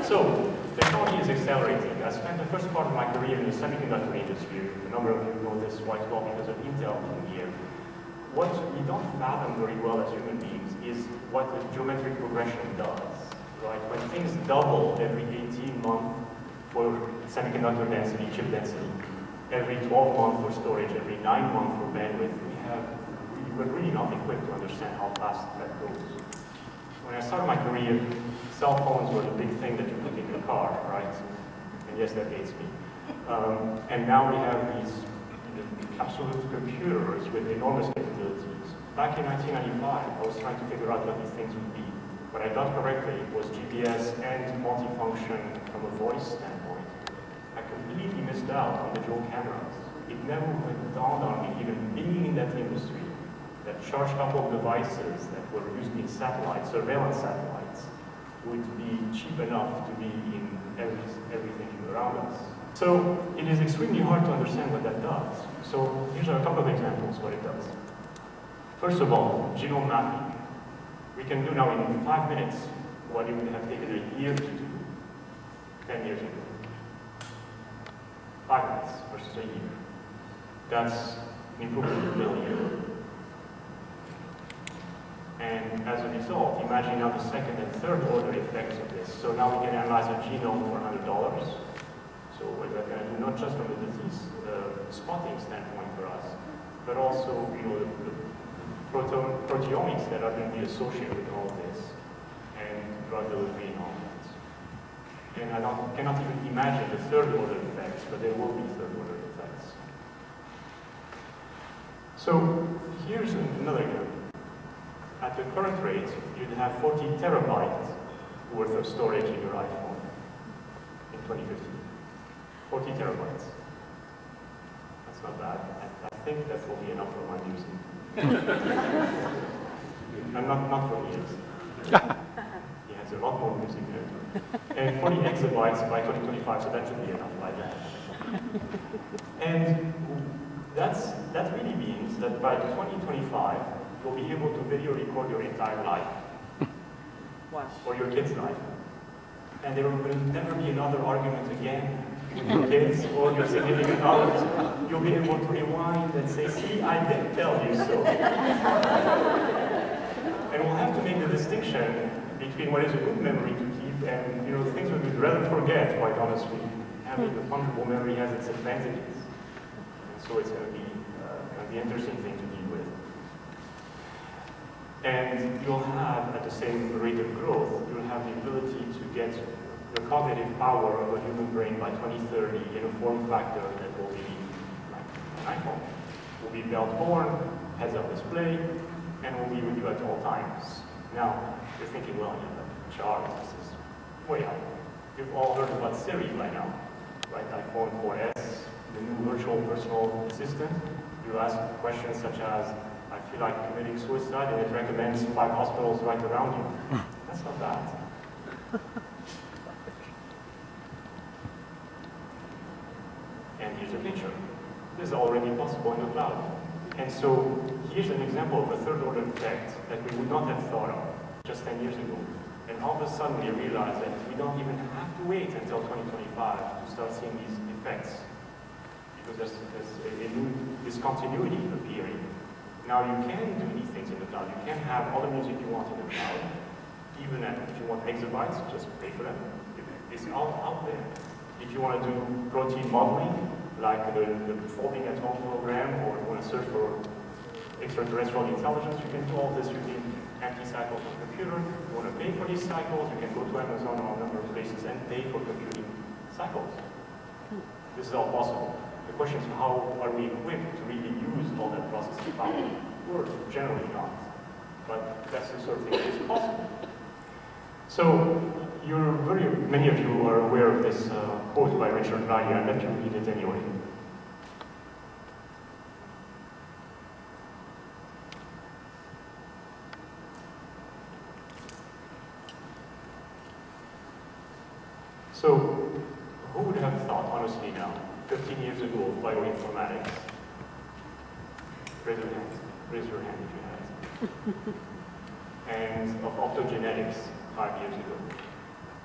So, technology is accelerating. I spent the first part of my career in the semiconductor industry. A number of you know this quite well because of Intel being here. What we don't fathom very well as human beings is what the geometric progression does. Right? When things double every 18 months for semiconductor density, chip density, every 12 months for storage, every 9 months for bandwidth, we're really not equipped to understand how fast that goes. When I started my career, cell phones were the big thing that you put in your car, right? And yes, that dates me. And now we have these absolute computers with enormous capabilities. Back in 1995, I was trying to figure out what these things would be. What I got correctly was GPS and multifunction from a voice standpoint. I completely missed out on the dual cameras. It never dawned on me, even being in that industry, that charge-coupled devices that were used in satellites, surveillance satellites, would be cheap enough to be in everything around us. So it is extremely hard to understand what that does. So here's a couple of examples what it does. First of all, genome mapping. We can do now in 5 minutes what it would have taken a year to do 10 years ago. 5 minutes versus a year. That's an improvement of a million. And as a result, imagine now the second and third order effects of this. So now we can analyze a genome for $100. So what that can do, not just from the disease spotting standpoint for us, but also the proteomics that are going to be associated with all this, and drug delivery and all that. And I cannot even imagine the third order effects, but there will be third order effects. So here's another example. At the current rate, you'd have 40 terabytes worth of storage in your iPhone in 2015. 40 terabytes. That's not bad. I think that will be enough for my music. And not for years. He has a lot more music there too. And 40 exabytes by 2025, so that should be enough by then. And that really means that by 2025, you'll be able to video record your entire life. Wow. Or your kid's life. And there will never be another argument again with your kids or your significant others. You'll be able to rewind and say, see, I did tell you so. And we'll have to make the distinction between what is a good memory to keep and things we would rather forget, quite honestly. Having a fungible memory has its advantages. And so it's going to be an interesting thing to deal with. And you'll have, at the same rate of growth, you'll have the ability to get the cognitive power of a human brain by 2030 in a form factor that will be like an iPhone. Will be belt-born, heads-up display, and will be with you at all times. Now, you're thinking, well, Charles, this is way out. You've all heard about Siri by now, right? iPhone 4S, the new virtual personal assistant. You ask questions such as, I feel like committing suicide, and it recommends 5 hospitals right around you. That's not bad. And here's a picture. This is already possible in the cloud. And so here's an example of a third order effect that we would not have thought of just 10 years ago. And all of a sudden we realize that we don't even have to wait until 2025 to start seeing these effects. Because there's a new discontinuity appearing. Now you can do these things in the cloud. You can have all the music you want in the cloud. Even if you want exabytes, just pay for them. It's all out there. If you want to do protein modeling, like the folding at home program, or you want to search for extraterrestrial intelligence, you can do all this using empty cycles on the computer. If you want to pay for these cycles, you can go to Amazon or a number of places and pay for computing cycles. This is all possible. The question is, how are we equipped to really use all that processing power? We're generally not. But that's the sort of thing that is possible. So, many of you are aware of this quote by Richard Ryan. I'll let you read it anyway. So, who would have thought, honestly now, 15 years ago, bioinformatics? Raise your hand. Raise your hand if you have. And of optogenetics, 5 years ago.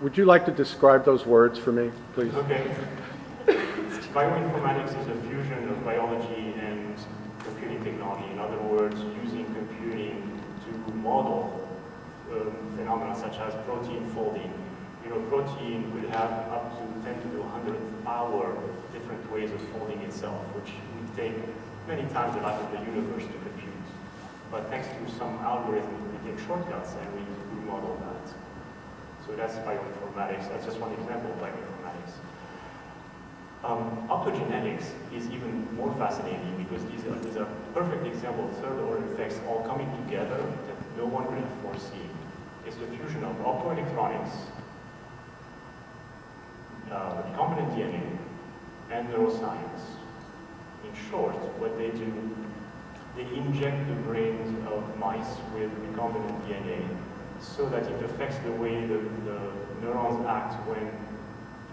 Would you like to describe those words for me, please? Okay. Bioinformatics is a fusion of biology and computing technology. In other words, using computing to model phenomena such as protein folding. You know, protein could have up to 10 to the 100th power different ways of folding itself, which would take many times the life of the universe to compute. But thanks to some algorithms, we take shortcuts and we model that. So that's bioinformatics. That's just one example of bioinformatics. Optogenetics is even more fascinating because these are perfect example of third-order effects all coming together that no one could have foreseen. It's the fusion of optoelectronics, recombinant DNA, and neuroscience. In short, what they do, they inject the brains of mice with recombinant DNA so that it affects the way the neurons act when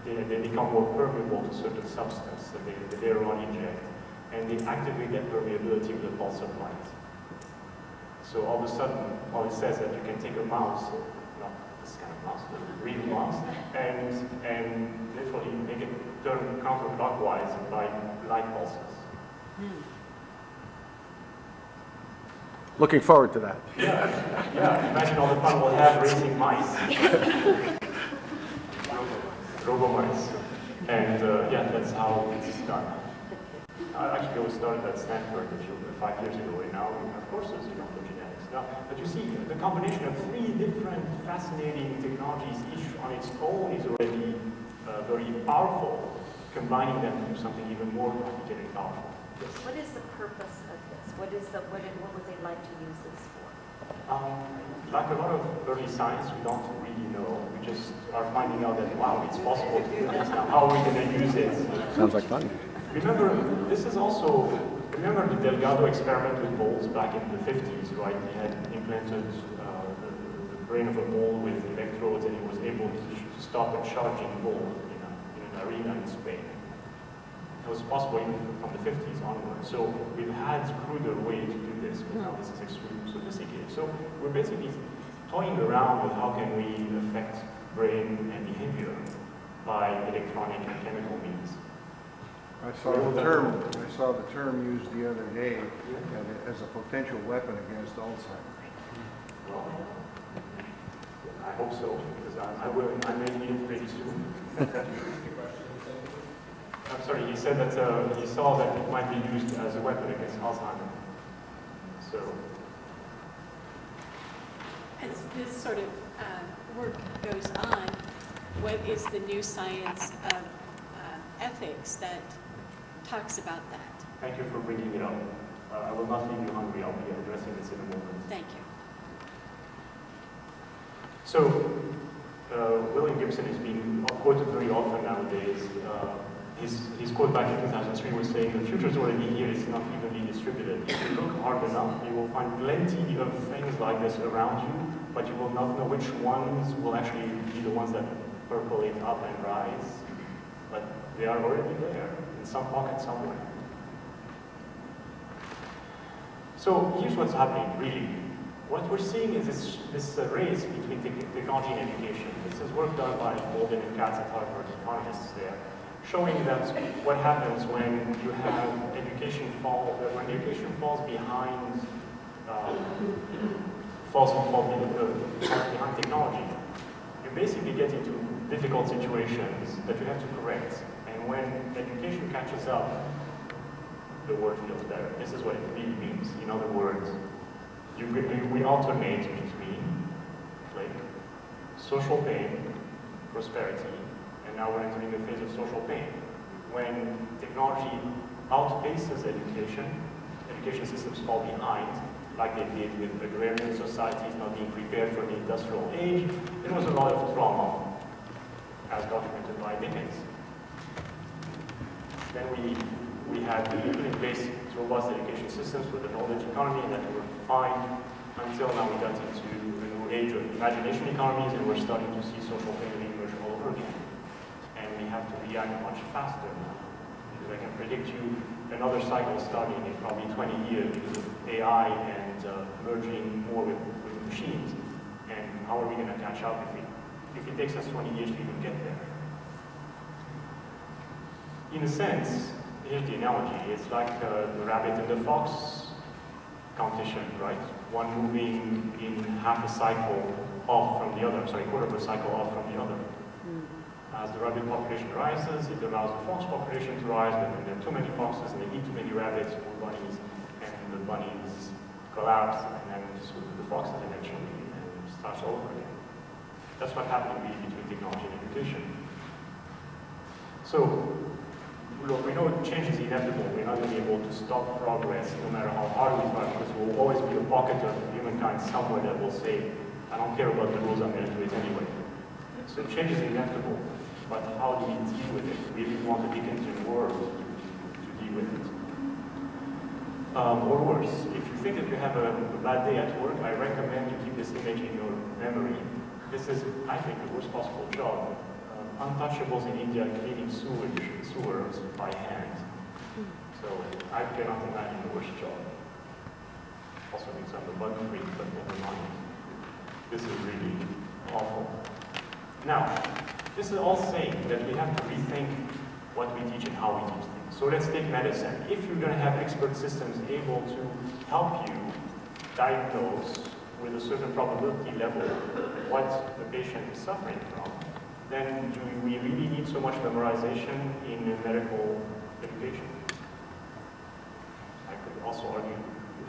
they become more permeable to certain substance that they later on inject, and they activate that permeability with a pulse of light. So all of a sudden, all it says that you can take a mouse, not this kind of mouse, but a real mouse, and literally make it turn counterclockwise by light pulses. Looking forward to that. Yeah. Imagine all the fun we'll have racing mice. Robo-mice. And yeah, that's how it's done. Actually, I was started at Stanford 5 years ago, and now we have courses in optogenetics. Now, but you see, the combination of 3 different fascinating technologies, each on its own, is already very powerful. Combining them to something even more complicated and powerful. Yes. What is the purpose of this? What would they like to use this for? Like a lot of early science, we don't really know. We just are finding out that, wow, it's possible to do this now. How are we going to use it? Sounds like fun. Remember, this is also, remember the Delgado experiment with balls back in the 50s, right? They had implanted the brain of a ball with electrodes, and he was able to stop a charging ball in an arena in Spain. It was possible even from the 50s onward. So we've had cruder way to do this, but now this is extremely sophisticated. So we're basically toying around with how can we affect brain and behavior by electronic and chemical means. I saw the term used the other day as a potential weapon against Alzheimer's. Well, I hope so, because I may need it pretty soon. I'm sorry, he said that he saw that it might be used as a weapon against Alzheimer's. So, as this sort of work goes on, what is the new science of ethics that talks about that? Thank you for bringing it up. I will not leave you hungry. I'll be addressing this in a moment. Thank you. So, William Gibson is being quoted very often nowadays. His quote back in 2003 was saying, the future is already here, it's not evenly distributed. If you look hard enough, you will find plenty of things like this around you, but you will not know which ones will actually be the ones that percolate up and rise. But they are already there, in some pocket somewhere. So here's what's happening, really. What we're seeing is this race between technology and education. This is work done by Golden and Katz at Harvard, economists there, showing that what happens when you have education falls behind technology. You basically get into difficult situations that you have to correct. And when education catches up, the world feels better. This is what it really means. In other words, we alternate between like social pain, prosperity, and now we're entering the phase of social pain. When technology outpaces education systems fall behind, like they did with agrarian societies not being prepared for the industrial age. There was a lot of trauma, as documented by Dickens. Then we had put in place robust education systems with the knowledge economy that were fine until now we got into a new age of imagination economies, and we're starting to see social pain emerge all over again. And we have to react much faster now, because I can predict you another cycle starting in probably 20 years because of AI and merging more with machines. And how are we going to catch up if we if it takes us 20 years to even get there. In a sense, here's the analogy, it's like the rabbit and the fox competition, right? One moving in half a cycle off from the other, sorry, quarter of a cycle off from the other. As the rabbit population rises, it allows the fox population to rise, but when there are too many foxes and they eat too many rabbits or bunnies, and the bunnies collapse, and then so the foxes eventually, and it starts over again. That's what happened between technology and education. So, look, we know change is inevitable. We're not going to be able to stop progress no matter how hard we try, because there will always be a pocket of humankind somewhere that will say, I don't care about the rules, I'm going to do it anyway. So change is inevitable, but how do we deal with it? We really want a Dickensian world to deal with it. Or worse, if you think that you have a bad day at work, I recommend you keep this image in your memory. This is, I think, the worst possible job. Untouchables in India cleaning sewers by hand. So I cannot imagine the worst job. Also means I'm a bug freak, but never mind. This is really awful. Now, this is all saying that we have to rethink what we teach and how we teach things. So let's take medicine. If you're going to have expert systems able to help you diagnose with a certain probability level what the patient is suffering from, then do we really need so much memorization in medical education? I could also argue,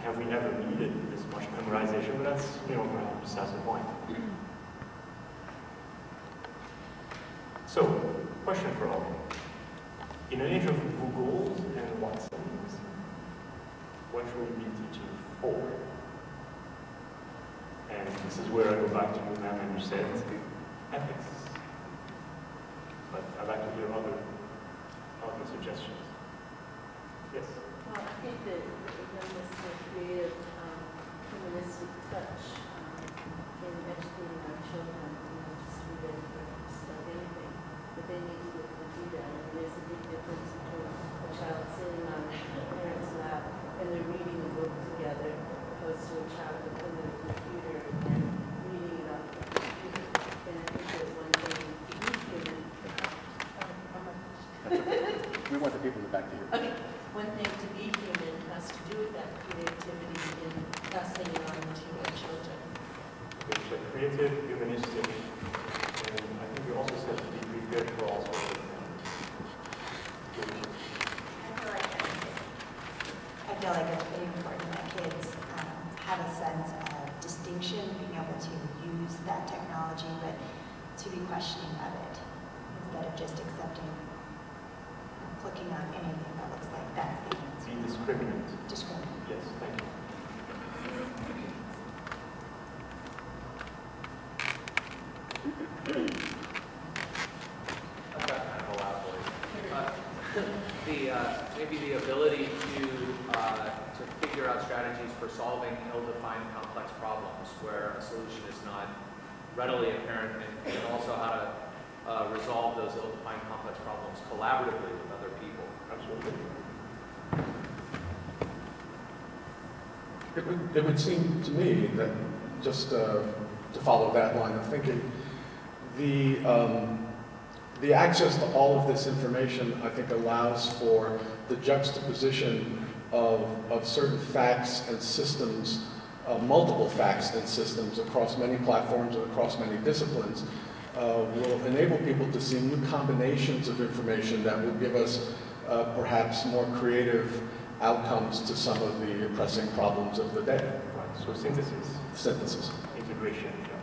have we ever needed this much memorization? But that's, perhaps that's the point. So, question for all. In an age of Googles and Watsons, what should we be teaching for? And this is where I go back to what Ma'am said, ethics. But I'd like to hear other suggestions. Yes? Well, I think that this creative humanistic touch in educating our children, just to be ready for stuff, anything, but they need to be able to do that. And there's a big difference between a child sitting on a parent's lap and they're reading a book together, opposed to a child with a computer and reading it off the computer. And I think there's one thing to be human. We want the people in the back to hear. Okay, one thing to be human has to do with that creativity in passing it on to our children. Okay, so creative, humanistic, and I think you also said to be prepared for all sorts of things. I feel like it's really important that kids have a sense of distinction, being able to use that technology, but to be questioning of it instead of just accepting, clicking on anything that looks like that's the answer. Be discriminant. Discriminant. Yes, thank you. I've got kind of a loud voice. Maybe the ability to figure out strategies for solving ill-defined complex problems where a solution is not readily apparent, and also how to resolve those ill-defined complex problems collaboratively with other people. Absolutely. It would seem to me that, just to follow that line of thinking, the access to all of this information, I think, allows for the juxtaposition of certain facts and systems, multiple facts and systems across many platforms and across many disciplines, will enable people to see new combinations of information that will give us perhaps more creative outcomes to some of the pressing problems of the day. Right. So synthesis. Synthesis. Integration. Yeah.